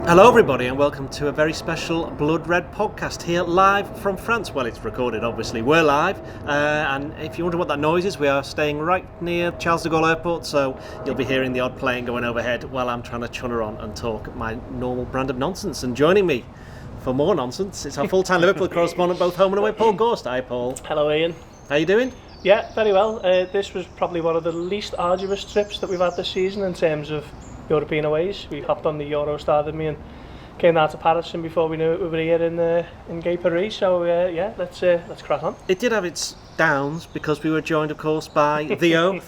Hello everybody and welcome to a very special Blood Red podcast here live from France. Well, it's recorded obviously, we're live and if you wonder what that noise is, we are staying right near Charles de Gaulle Airport, so you'll be hearing the odd plane going overhead while I'm trying to chunner on and talk my normal brand of nonsense. And joining me for more nonsense, it's our full-time Liverpool correspondent both home and away, Paul Gorst. Hi Paul. Hello Ian. How you doing? Yeah, very well. This was probably one of the least arduous trips that we've had this season in terms of European aways. We hopped on the Eurostar, didn't we, and came down to Paris, and before we knew it, we were here in Gay Paris. So let's crack on. It did have its downs because we were joined, of course, by Theo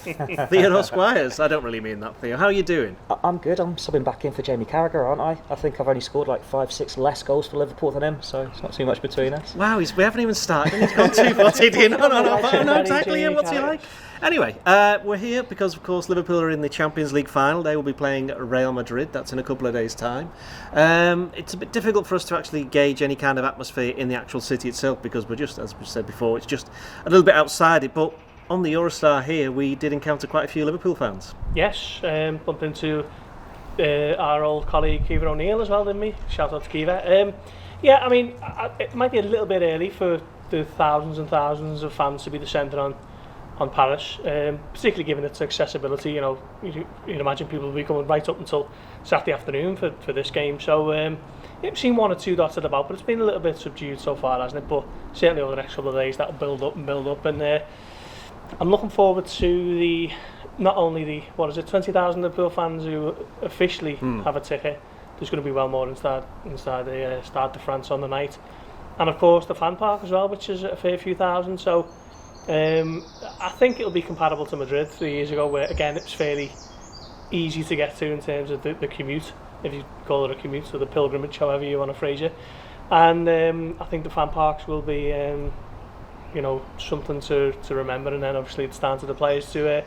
Squires. I don't really mean that, Theo. How are you doing? I'm good. I'm subbing back in for Jamie Carragher, aren't I? I think I've only scored like 5-6 less goals for Liverpool than him, so it's not too much between us. Wow, we haven't even started. He's gone 2-40. No, exactly. Yeah, what's he like? Anyway, we're here because, of course, Liverpool are in the Champions League final. They will be playing Real Madrid. That's in a couple of days' time. It's a bit difficult for us to actually gauge any kind of atmosphere in the actual city itself because we're just, as we said before, it's just a little bit outside it. But on the Eurostar here, we did encounter quite a few Liverpool fans. Yes, bumped into our old colleague Kiva O'Neill as well, didn't we? Shout out to Kiva. Yeah, I mean, it might be a little bit early for the thousands and thousands of fans to be descending on Paris, particularly given its accessibility. You know, you'd imagine people will be coming right up until Saturday afternoon for this game. So I've seen one or two dotted about, but it's been a little bit subdued so far, hasn't it? But certainly over the next couple of days that'll build up, and I'm looking forward to not only the 20,000 Liverpool fans who officially have a ticket. There's going to be well more inside the Stade de France on the night, and of course the fan park as well, which is a fair few thousand. So I think it'll be comparable to Madrid 3 years ago, where again it's fairly easy to get to in terms of the commute, if you call it a commute, or the pilgrimage, however you want to phrase it. And I think the fan parks will be something to remember, and then obviously it's down to the players to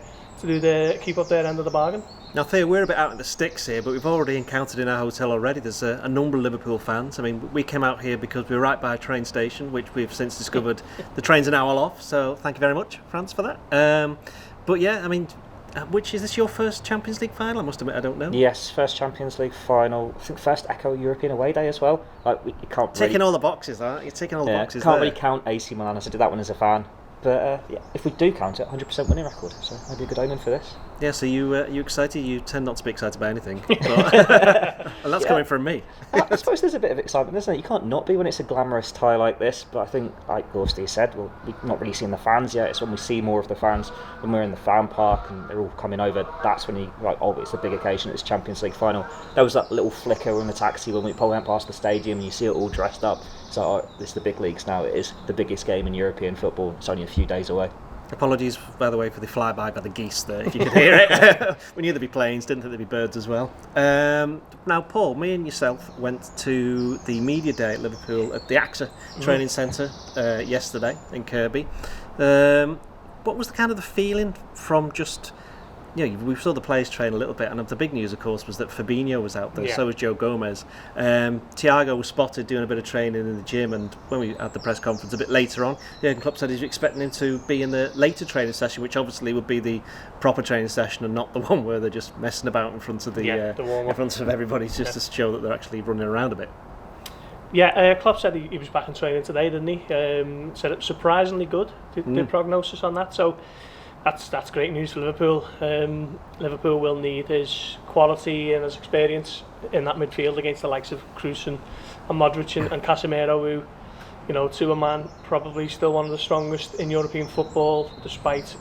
keep up their end of the bargain. Now Theo, we're a bit out in the sticks here, but we've already encountered in our hotel already, there's a number of Liverpool fans. I mean, we came out here because we were right by a train station, which we've since discovered the train's an hour off, so thank you very much, France, for that. But yeah, I mean, is this your first Champions League final? I must admit, I don't know. Yes, first Champions League final. I think first Echo European away day as well. Like, you can't taking all the boxes, aren't you? Taking all the boxes. Can't really count AC Milan as I did that one as a fan. But if we do count it, 100% winning record, so maybe a good omen for this. Yeah, so you excited? You tend not to be excited by anything, and that's coming from me. I suppose there's a bit of excitement, isn't it? You can't not be when it's a glamorous tie like this, but I think, like Gorsty said, we've not really seen the fans yet. It's when we see more of the fans, when we're in the fan park and they're all coming over, that's when it's a big occasion, it's Champions League final. There was that little flicker in the taxi when we went past the stadium and you see it all dressed up. So it's the big leagues now. It is the biggest game in European football. It's only a few days away. Apologies, by the way, for the flyby by the geese there, if you could hear it. We knew there'd be planes, didn't think there'd be birds as well. Now, Paul, me and yourself went to the media day at Liverpool at the AXA training centre yesterday in Kirkby. What was the feeling from just... we saw the players train a little bit, and the big news, of course, was that Fabinho was out there, so was Joe Gomez. Thiago was spotted doing a bit of training in the gym, and when we had the press conference a bit later on, Jurgen Klopp said he's expecting him to be in the later training session, which obviously would be the proper training session and not the one where they're just messing about in front of in front of everybody, just to show that they're actually running around a bit. Yeah, Klopp said he was back in training today, didn't he? Said it was surprisingly good, the prognosis on that, so... That's great news for Liverpool. Liverpool will need his quality and his experience in that midfield against the likes of Kroos and Modric and Casemiro, who, to a man, probably still one of the strongest in European football, despite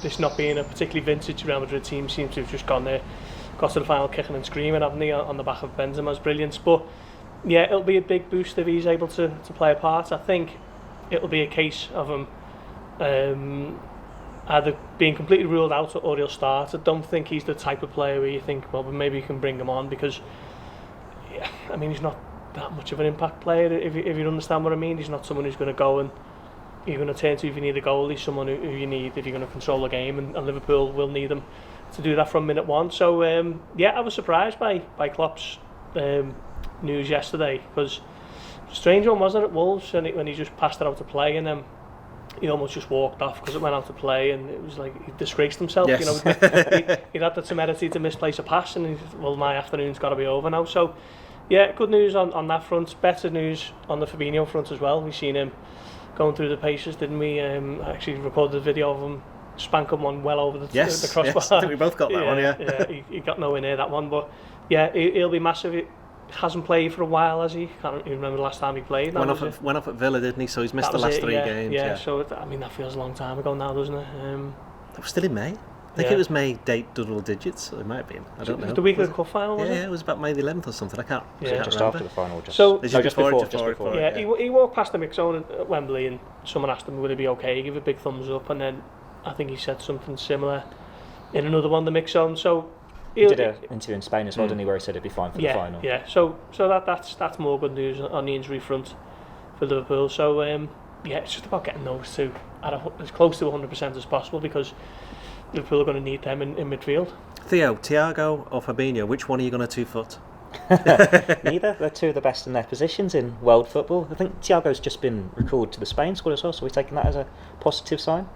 this not being a particularly vintage Real Madrid team. Seems to have just got to the final kicking and screaming, haven't they, on the back of Benzema's brilliance. But yeah, it'll be a big boost if he's able to play a part. I think it'll be a case of him either being completely ruled out or he'll start. I don't think he's the type of player where you think, well, maybe you can bring him on, because he's not that much of an impact player, if you understand what I mean. He's not someone who's going to go and you're going to turn to if you need a goal. He's someone who you need if you're going to control the game, and Liverpool will need him to do that from minute one. So I was surprised by Klopp's news yesterday, because strange one, wasn't it, at Wolves, when he just passed it out to play, and then he almost just walked off because it went out to play, and it was like he disgraced himself. Yes. He'd had the temerity to misplace a pass, and he said, well, my afternoon's got to be over now. So Yeah, good news on that front. Better news on the Fabinho front as well. We've seen him going through the paces, didn't we? I actually recorded a video of him spanking one well over the crossbar. Yes, I think we both got that one, yeah. He got nowhere near that one, but yeah, he'll be massive. He hasn't played for a while, has he? Can't even remember the last time he played. Went off at Villa, didn't he? So he's missed the last 3 games. Yeah, so I mean that feels a long time ago now, doesn't it? That was still in May. I think it was May double digits. It might have been. I don't know. The week of the cup final, was it? Yeah, it was about May the 11th or something. I can't. Just remember. after the final. Just Before. Yeah, he walked past the mix zone at Wembley, and someone asked him would it be okay. He gave a big thumbs up, and then I think he said something similar in another one, the mix zone. So he did an interview in Spain as well, didn't he, where he said it'd be fine for the final. Yeah. So that's more good news on the injury front for Liverpool. So it's just about getting those two as close to 100% as possible, because Liverpool are going to need them in midfield. Theo, Thiago or Fabinho, which one are you going to 2-foot? Neither. They're two of the best in their positions in world football. I think Thiago's just been recalled to the Spain squad as well, so we're taking that as a positive sign.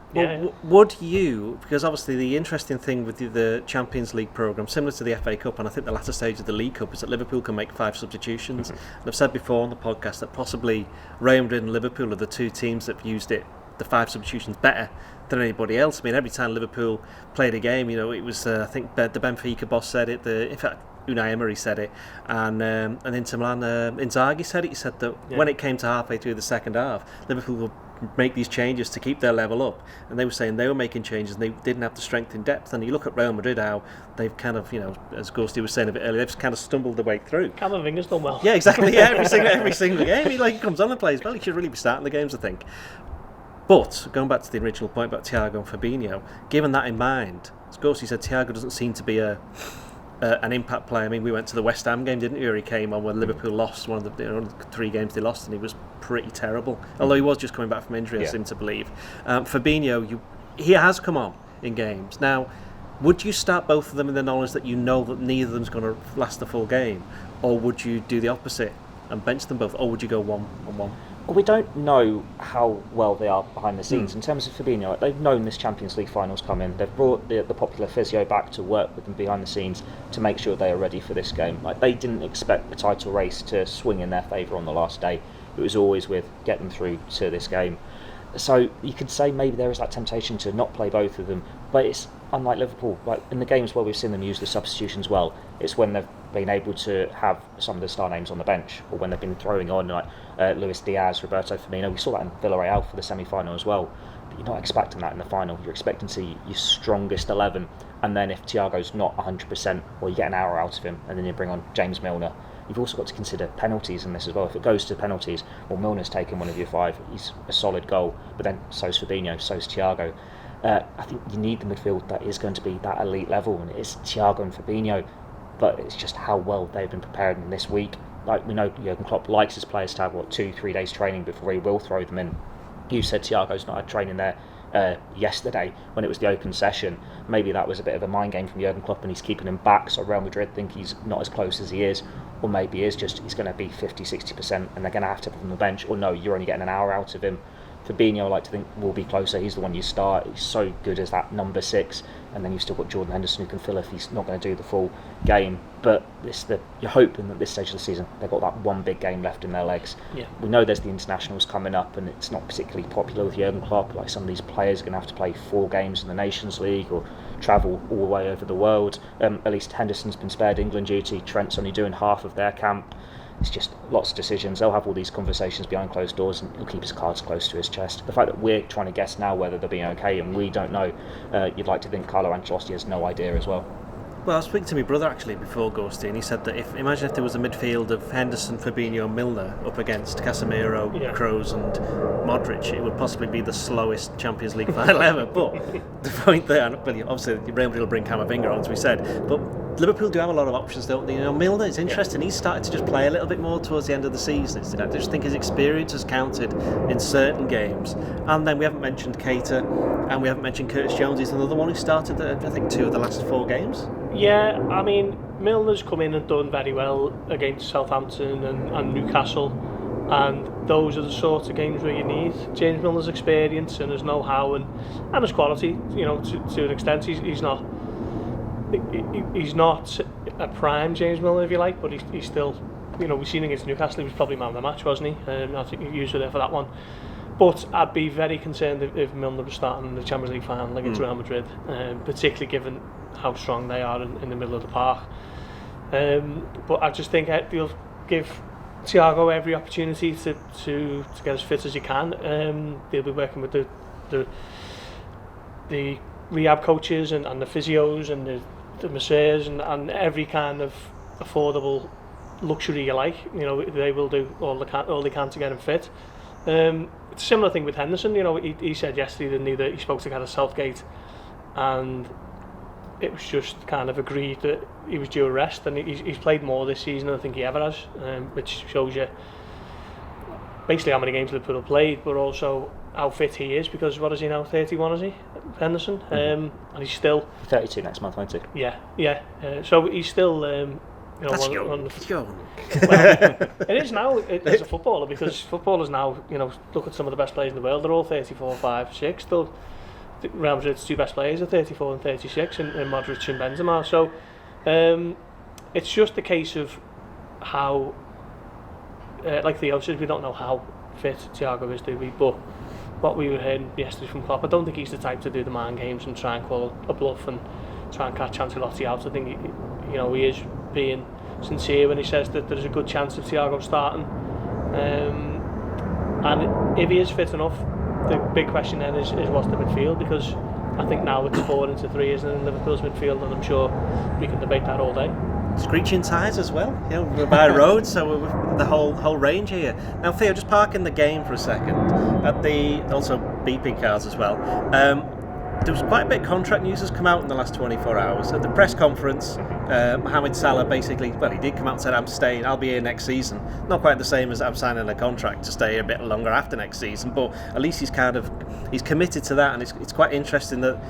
Would you, because obviously the interesting thing with the Champions League programme, similar to the FA Cup and I think the latter stage of the League Cup, is that Liverpool can make 5 substitutions. And I've said before on the podcast that possibly Real Madrid and Liverpool are the 2 teams that have used the 5 substitutions better than anybody else. I mean, every time Liverpool played a game, it was I think the Benfica boss said it. In fact, Unai Emery said it, and Inter Milan, Inzaghi said it. He said that when it came to halfway through the second half, Liverpool would make these changes to keep their level up, and they were saying they were making changes and they didn't have the strength in depth. And you look at Real Madrid, how they've kind of, as Gorsty was saying a bit earlier, they've just kind of stumbled their way through. Camavinga's done well. Yeah, exactly. Yeah, every single game he comes on and plays well. He should really be starting the games, I think. But going back to the original point about Thiago and Fabinho, given that in mind, as Gorsty said, Thiago doesn't seem to be an impact player. I mean, we went to the West Ham game, didn't we, where he came on when Liverpool lost one of the 3 games they lost, and he was pretty terrible. Although he was just coming back from injury, I seem to believe. Fabinho, he has come on in games. Now, would you start both of them in the knowledge that you know that neither of them's going to last the full game, or would you do the opposite and bench them both, or would you go 1-1? Well, we don't know how well they are behind the scenes. In terms of Fabinho, they've known this Champions League final's coming. They've brought the popular physio back to work with them behind the scenes to make sure they are ready for this game. They didn't expect the title race to swing in their favour on the last day. It was always with get them through to this game. So you could say maybe there is that temptation to not play both of them, but it's unlike Liverpool. In the games where we've seen them use the substitutions well, it's when they've been able to have some of the star names on the bench, or when they've been throwing on Luis Diaz, Roberto Firmino. We saw that in Villarreal for the semi-final as well. But you're not expecting that in the final. You're expecting to see your strongest 11, and then if Thiago's not 100%, well, you get an hour out of him, and then you bring on James Milner. You've also got to consider penalties in this as well. If it goes to penalties, well, Milner's taken one of your 5. He's a solid goal, but then so's Fabinho, so's Thiago. I think you need the midfield that is going to be that elite level, and it is Thiago and Fabinho. But it's just how well they've been prepared in this week. We know Jurgen Klopp likes his players to have 2-3 days training before he will throw them in. You said Thiago's not had training there yesterday when it was the open session. Maybe that was a bit of a mind game from Jurgen Klopp, and he's keeping him back, so Real Madrid think he's not as close as he is. Or maybe he's going to be 50-60% and they're going to have to put him on the bench. Or no, you're only getting an hour out of him. Fabinho, I like to think, will be closer. He's the one you start. He's so good as that number 6, and then you've still got Jordan Henderson who can fill if he's not going to do the full game. But you're hoping that this stage of the season they've got that one big game left in their legs. Yeah. We know there's the internationals coming up, and it's not particularly popular with Jurgen Klopp. Some of these players are going to have to play 4 games in the Nations League or travel all the way over the world. At least Henderson's been spared England duty. Trent's only doing half of their camp. It's just lots of decisions. They'll have all these conversations behind closed doors, and he'll keep his cards close to his chest. The fact that we're trying to guess now whether they're being okay and we don't know, you'd like to think Carlo Ancelotti has no idea as well. Well, I was speaking to my brother actually before Gorsty, and he said that imagine if there was a midfield of Henderson, Fabinho, and Milner up against Casemiro, Kroos, and Modric, it would possibly be the slowest Champions League final ever. But the point there, and obviously Real Madrid will bring Camavinga on, as we said, but Liverpool do have a lot of options, don't they? Milner is interesting. He's started to just play a little bit more towards the end of the season. I just think his experience has counted in certain games. And then we haven't mentioned Keita, and we haven't mentioned Curtis Jones. He's another one who started, I think, 2 of the last 4 games. Yeah, I mean, Milner's come in and done very well against Southampton and Newcastle, and those are the sorts of games where you need James Milner's experience and his know-how and his quality. To an extent, he's not a prime James Milner, if you like, but he's still we've seen against Newcastle, he was probably man of the match, wasn't he? I think you were there for that one. But I'd be very concerned if Milner was starting in the Champions League final against Real Madrid, particularly given how strong they are in the middle of the park. But I just think they'll give Thiago every opportunity to get as fit as he can. They'll be working with the rehab coaches and the physios and the masseurs and every kind of affordable luxury you like. They will do all they can to get him fit. It's a similar thing with Henderson. He said yesterday, didn't he, that he spoke to Gareth Southgate and it was just kind of agreed that he was due a rest, and he's played more this season than I think he ever has, which shows you basically how many games Liverpool have played, but also how fit he is, because what is he now, 31 is he, Henderson? And he's still 32 next month, won't he? Yeah. So he's still That's young. Well, it is now as a footballer, because footballers now, look at some of the best players in the world, they're all 34, 5, 6. Real Madrid's two best players are 34 and 36, and Modric and Benzema. So it's just a case of how, like Theo said, we don't know how fit Thiago is, do we? But what we were hearing yesterday from Klopp, I don't think he's the type to do the mind games and try and call a bluff and try and catch Ancelotti out. I think he is being sincere when he says that there's a good chance of Thiago starting, and if he is fit enough, the big question then is what's the midfield, because I think now it's 4 into 3, isn't it, in Liverpool's midfield, and I'm sure we can debate that all day. Screeching tyres as well. We're by a road, so we're the whole range here. Now, Theo, just parking the game for a second. Also beeping cars as well. There was quite a bit of contract news has come out in the last 24 hours. At the press conference, Mohamed Salah basically, he did come out and said, I'm staying, I'll be here next season. Not quite the same as I'm signing a contract to stay a bit longer after next season, but at least he's committed to that, and it's quite interesting that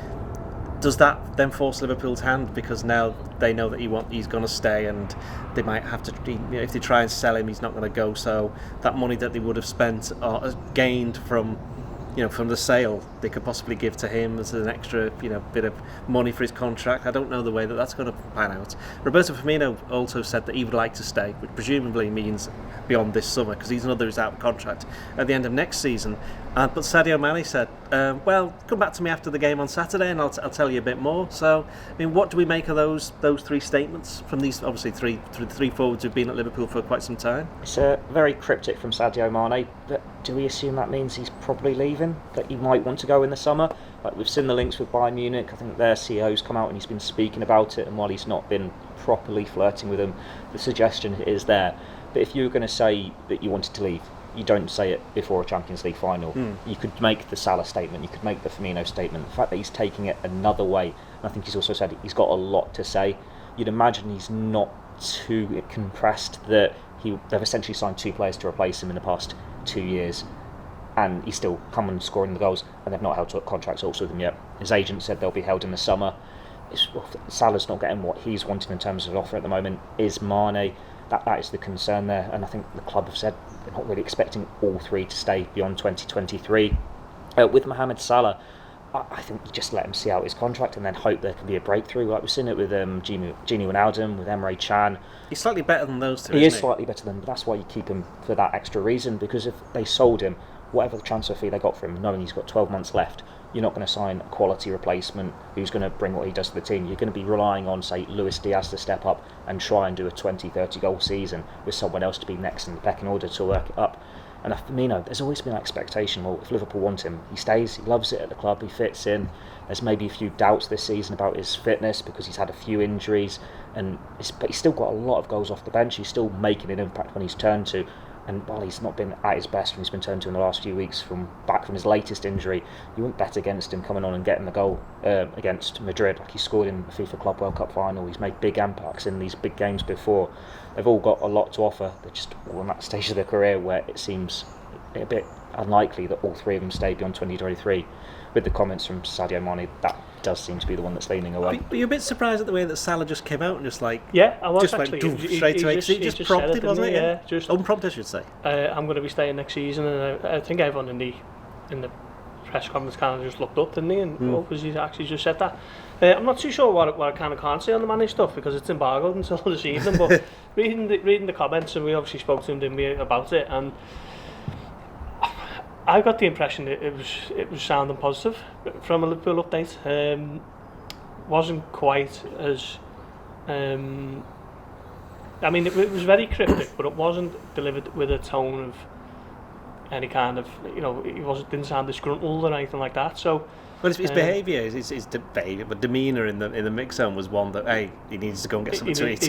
does that then force Liverpool's hand, because now they know that he's going to stay, and they might have to, if they try and sell him, he's not going to go, so that money that they would have spent or gained from the sale, they could possibly give to him as an extra, bit of money for his contract. I don't know the way that that's going to pan out. Roberto Firmino also said that he would like to stay, which presumably means beyond this summer, because he's another who's out of contract at the end of next season. But Sadio Mane said, come back to me after the game on Saturday and I'll tell you a bit more. So, what do we make of those three statements from these, obviously, three forwards who've been at Liverpool for quite some time? It's very cryptic from Sadio Mane, but do we assume that means he's probably leaving, that he might want to go in the summer? Like, we've seen the links with Bayern Munich. I think their CEO's come out and he's been speaking about it, and while he's not been properly flirting with them, the suggestion is there. But if you were going to say that you wanted to leave, you don't say it before a Champions League final. You could make the Salah statement, you could make the Firmino statement. The fact that he's taking it another way, and I think he's also said he's got a lot to say. You'd imagine he's not too compressed that they've essentially signed 2 players to replace him in the past 2 years, and he's still come and scoring the goals, and they've not held to contracts also with him yet. His agent said they'll be held in the summer. Salah's not getting what he's wanting in terms of offer at the moment. Is Mane? That is the concern there, and I think the club have said they're not really expecting all 3 to stay beyond 2023. With Mohamed Salah, I think you just let him see out his contract and then hope there can be a breakthrough. Like we've seen it with Gini Wijnaldum, with Emre Can. He's slightly better than those two. He is slightly better than, but that's why you keep him for that extra reason. Because if they sold him, whatever the transfer fee they got for him, knowing he's got 12 months left, you're not going to sign a quality replacement who's going to bring what he does to the team. You're going to be relying on, say, Luis Diaz to step up and try and do a 20-30 goal season with someone else to be next in the pecking order to work it up. And Firmino, there's always been that expectation, well, if Liverpool want him, he stays, he loves it at the club, he fits in. There's maybe a few doubts this season about his fitness because he's had a few injuries, but he's still got a lot of goals off the bench. He's still making an impact when he's turned to. And while he's not been at his best when he's been turned to in the last few weeks back from his latest injury, you wouldn't bet against him coming on and getting the goal against Madrid. Like he scored in the FIFA Club World Cup final. He's made big impacts in these big games before. They've all got a lot to offer. They're just all in that stage of their career where it seems a bit unlikely that all 3 of them stay beyond 2023. With the comments from Sadio Mane, that does seem to be the one that's leaning away. But you're a bit surprised at the way that Salah just came out and just like... Yeah, I was just actually. Went straight to exit. Just prompted, wasn't it? Yeah, just unprompted, I should say. I'm going to be staying next season, and I think everyone in the press conference kind of just looked up, didn't he? And because he's actually just said that. I'm not too sure what I kind of can't say on the Mane stuff because it's embargoed until this evening. But reading the comments, and we obviously spoke to him, didn't we, about it, and I got the impression that it was sounding positive from a Liverpool update. Wasn't quite as I mean, it was very cryptic, but it wasn't delivered with a tone of any kind of, it didn't sound disgruntled or anything like that. So, well, his behaviour, his demeanour in the mix zone was one that, hey, he needs to go and get something to eat.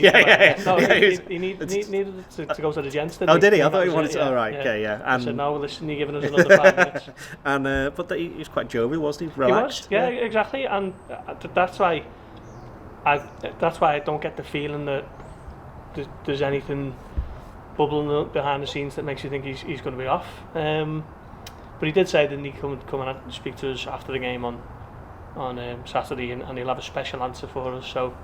He needed to go to the gents. Oh, did he? I thought he wanted to. All right, okay, yeah. And I said, no, listen, you're giving us another 5 minutes. And but he was quite jovial, wasn't he? Relaxed. He was, yeah, exactly. And that's why I don't get the feeling that there's anything bubbling behind the scenes that makes you think he's going to be off. But he did say, didn't he, come and speak to us after the game on Saturday, and he'll have a special answer for us. So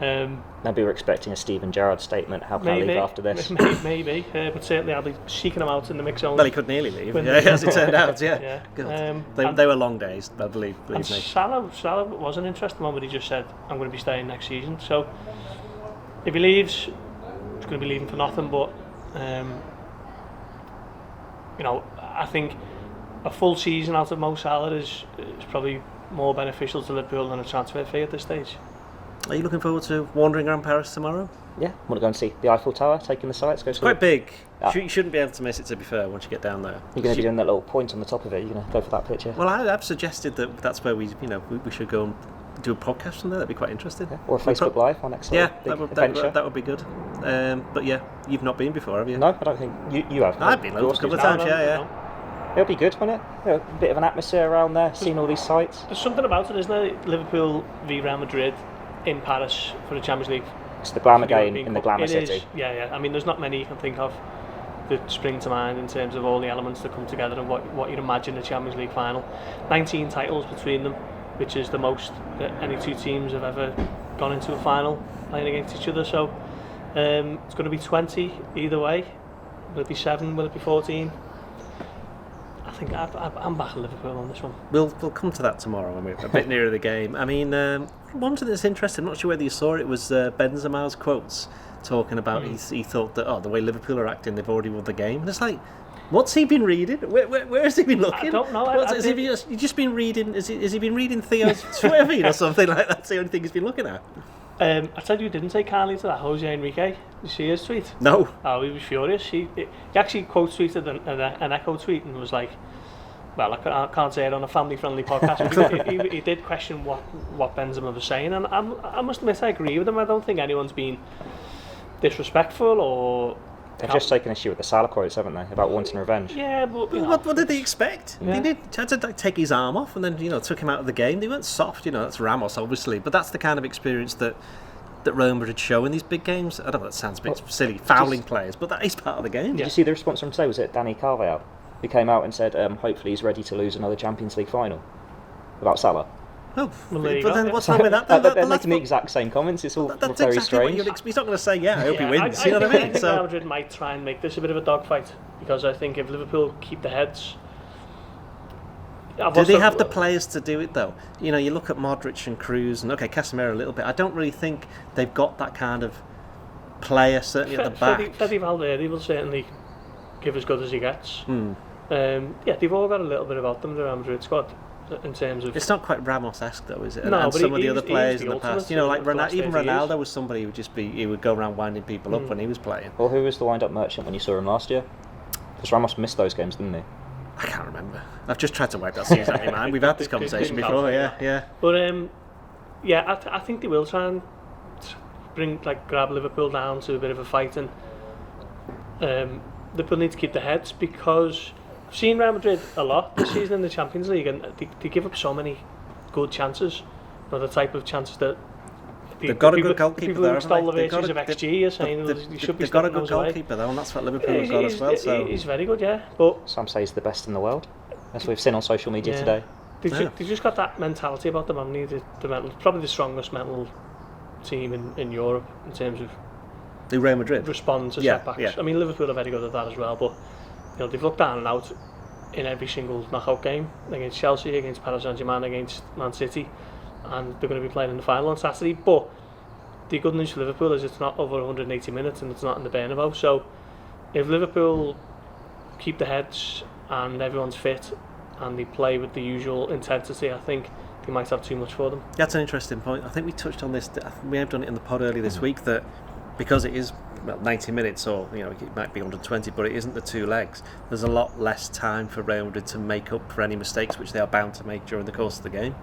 maybe we're expecting a Steven Gerrard statement. How can I leave after this? Maybe, but certainly I'll be seeking him out in the mix zone. Well, he could nearly leave, as it turned out. Yeah. They were long days, I believe me. Salah was an interesting one, but he just said, I'm going to be staying next season. So if he leaves, he's going to be leaving for nothing. But I think a full season out of Mo Salah is probably more beneficial to Liverpool than a transfer fee at this stage. Are you looking forward to wandering around Paris tomorrow? Yeah, I want to go and see the Eiffel Tower, taking the sights. It's quite big. You shouldn't be able to miss it, to be fair, once you get down there. You're going to be doing that little point on the top of it. You're going to go for that picture. Well, I've suggested that's where we should go and do a podcast from there. That'd be quite interesting. Yeah. Or a Facebook Live on next. That would be good. But yeah, you've not been before, have you? No, I don't think you have. I've been a couple of times. Yeah. It'll be good, won't it? A bit of an atmosphere around there, seeing all these sights. There's something about it, isn't there? Liverpool v Real Madrid in Paris for the Champions League. It's the glamour game in the glamour city. Yeah. I mean, there's not many you can think of that spring to mind in terms of all the elements that come together and what you'd imagine the Champions League final. 19 titles between them, which is the most that any two teams have ever gone into a final playing against each other. So it's going to be 20 either way. Will it be 7? Will it be 14? I think I'm back at Liverpool on this one. We'll come to that tomorrow when we're a bit nearer the game. I mean, one thing that's interesting, I'm not sure whether you saw it, was Benzema's quotes talking about he thought that the way Liverpool are acting, they've already won the game. And it's like, what's he been reading? Where has he been looking? I don't know. Has he just been reading? Has he been reading Theo's Twitter or something like that? That's the only thing he's been looking at. I said you didn't take kindly to that Jose Enrique. Did you see his tweet? No. Oh, he was furious. He actually quote tweeted an echo tweet and was like, well, I can't say it on a family-friendly podcast, but he did question what Benzema was saying, and I must admit I agree with him. I don't think anyone's been disrespectful or... They've just taken issue with the Salah quotes, haven't they, about wanting revenge? Yeah, but... What did they expect? Yeah. They had to take his arm off and then, took him out of the game. They weren't soft, that's Ramos, obviously, but that's the kind of experience that Real Madrid show in these big games. I don't know, that sounds a bit silly, fouling players, but that is part of the game. Did you see the response from today? Was it Danny Carvajal? Who came out and said, hopefully he's ready to lose another Champions League final about Salah. Oh, well, but then what's wrong with that? They're making the exact same comments. It's all that's very exactly strange. He's not going to say, I hope he wins. I You know what I mean? think Real Madrid might try and make this a bit of a dogfight, because I think if Liverpool keep the heads... Do they have the players to do it, though? You look at Modric and Kroos, and Casemiro a little bit. I don't really think they've got that kind of player, certainly at the back. Fede Valverde will certainly give as good as he gets. They've all got a little bit about them, the Real Madrid squad, in terms of... It's not quite Ramos-esque, though, is it? No, and but some of the other players in the past, like even Ronaldo years. was somebody who would go around winding people up when he was playing. Well, who was the wind-up merchant when you saw him last year? Because Ramos missed those games, didn't he? I can't remember. I've just tried to wipe that season out of my mind. We've had this conversation before, yeah. But I think they will try and grab Liverpool down to a bit of a fight, and Liverpool need to keep their heads, because I've seen Real Madrid a lot this season in the Champions League, and they give up so many good chances. The type of chances that they've got a good goalkeeper. People who install the virtues of XG are saying you should be. They've got a good goalkeeper though, and that's what Liverpool have got as well. So he's very good, yeah. But some say he's the best in the world. That's what we've seen on social media today. They've just got that mentality about them. The mental, probably the strongest mental team in Europe in terms of the Real Madrid respond to setbacks. I mean, Liverpool are very good at that as well, but they've looked down and out in every single knockout game against Chelsea, against Paris Saint-Germain, against Man City, and they're going to be playing in the final on Saturday. But the good news for Liverpool is it's not over 180 minutes and it's not in the Bernabeu. So if Liverpool keep the heads and everyone's fit and they play with the usual intensity, I think they might have too much for them. That's an interesting point. I think we touched on this. We have done it in the pod earlier this week, that because it is 90 minutes, or it might be 120, but it isn't the two legs. There's a lot less time for Real Madrid to make up for any mistakes which they are bound to make during the course of the game.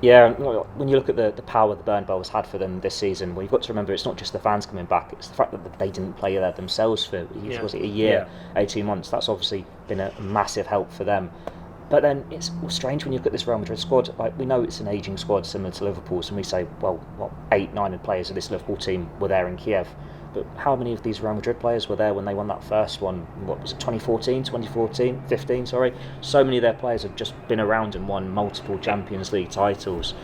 Yeah, when you look at the power the Bernabeu has had for them this season, well, you've got to remember it's not just the fans coming back, it's the fact that they didn't play there themselves for was it a year, 18 months. That's obviously been a massive help for them. But then it's strange when you look at this Real Madrid squad. Like, we know it's an ageing squad similar to Liverpool's, and we say, well, 8-9 players of this Liverpool team were there in Kiev. But how many of these Real Madrid players were there when they won that first one? What was it, 15? Sorry. So many of their players have just been around and won multiple Champions League titles.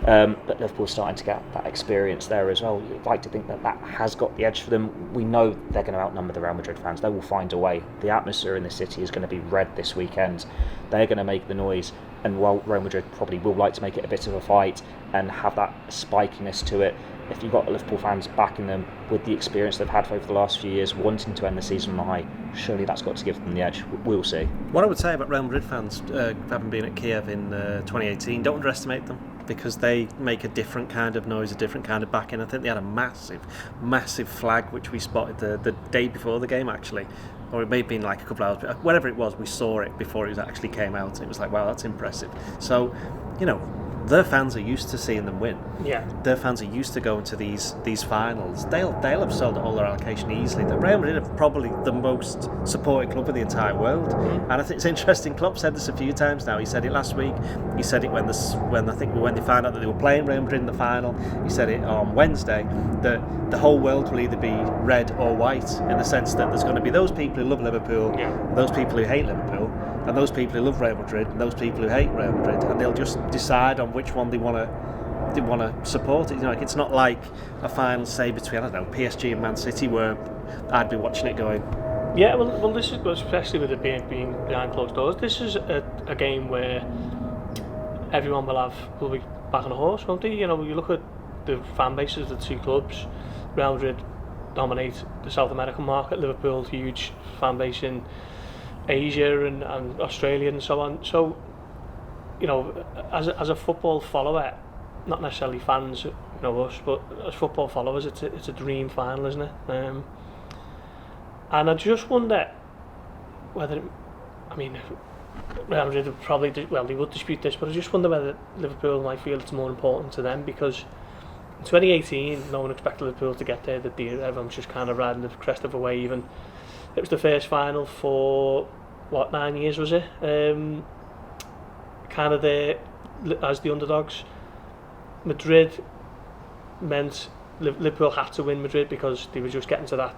But Liverpool's starting to get that experience there as well. You'd like to think that has got the edge for them. We know they're going to outnumber the Real Madrid fans. They will find a way. The atmosphere in the city is going to be red this weekend. They're going to make the noise. And while Real Madrid probably will like to make it a bit of a fight and have that spikiness to it, if you've got Liverpool fans backing them with the experience they've had over the last few years, wanting to end the season on a high, surely that's got to give them the edge. We'll see. What I would say about Real Madrid fans, having been at Kiev in 2018, don't underestimate them, because they make a different kind of noise, a different kind of backing. I think they had a massive flag which we spotted the day before the game, actually, or it may have been like a couple of hours, whatever it was, we saw it before it actually came out. It was like, wow, that's impressive. So, their fans are used to seeing them win. Yeah. Their fans are used to going to these finals. They'll have sold all their allocation easily. The Real Madrid are probably the most supported club in the entire world. And I think it's interesting. Klopp said this a few times now. He said it last week. He said it when they found out that they were playing Real Madrid in the final. He said it on Wednesday, that the whole world will either be red or white, in the sense that there's going to be those people who love Liverpool, those people who hate Liverpool, and those people who love Real Madrid, and those people who hate Real Madrid, and they'll just decide on which one they want to support. It's not like a final, say, between PSG and Man City, where I'd be watching it going, yeah, well, this is, especially with it being behind closed doors, this is a game where everyone will be back on a horse, won't they? You look at the fan bases of the two clubs. Real Madrid dominate the South American market. Liverpool, huge fan base in Asia and Australia and so on. So, as a football follower, not necessarily fans, us, but as football followers, it's a dream final, isn't it? And I just wonder whether, Real Madrid would probably, they would dispute this, but I just wonder whether Liverpool might feel it's more important to them, because in 2018, no one expected Liverpool to get there. Everyone's just kind of riding the crest of a wave, and it was the first final for 9 years, was it? Kind of there as the underdogs. Madrid meant Liverpool had to win Madrid because they were just getting to that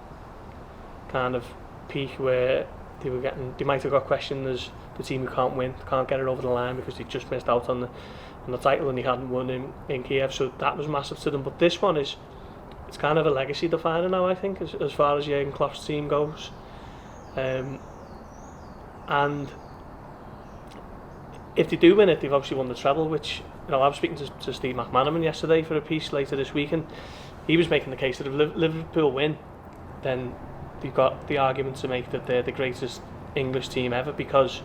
kind of peak where they might have got questioned as the team who can't get it over the line because they just missed out on the title and they hadn't won in Kiev, so that was massive to them. But this one it's kind of a legacy definer now, I think, as far as Jurgen Klopp's team goes. And if they do win it, they've obviously won the treble, which, I was speaking to Steve McManaman yesterday for a piece later this week, and he was making the case that if Liverpool win, then they've got the argument to make that they're the greatest English team ever, because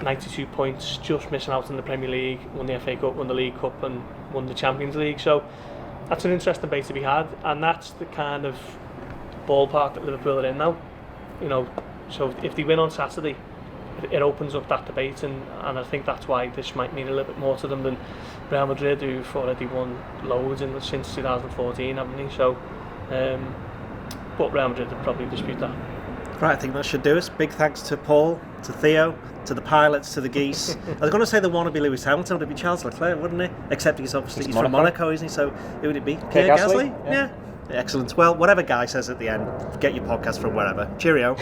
92 points, just missing out in the Premier League, won the FA Cup, won the League Cup and won the Champions League. So that's an interesting debate to be had, and that's the kind of ballpark that Liverpool are in now. So if they win on Saturday, it opens up that debate, and I think that's why this might mean a little bit more to them than Real Madrid, who've already won loads since 2014, haven't they? So, but Real Madrid would probably dispute that. Right, I think that should do us. Big thanks to Paul, to Theo, to the pilots, to the geese. I was going to say the wannabe Lewis Hamilton, would it be Charles Leclerc, wouldn't he? Except he's from Monaco, isn't he? So who would it be? Pierre Gasly? Yeah. Excellent. Well, whatever Guy says at the end, get your podcast from wherever. Cheerio.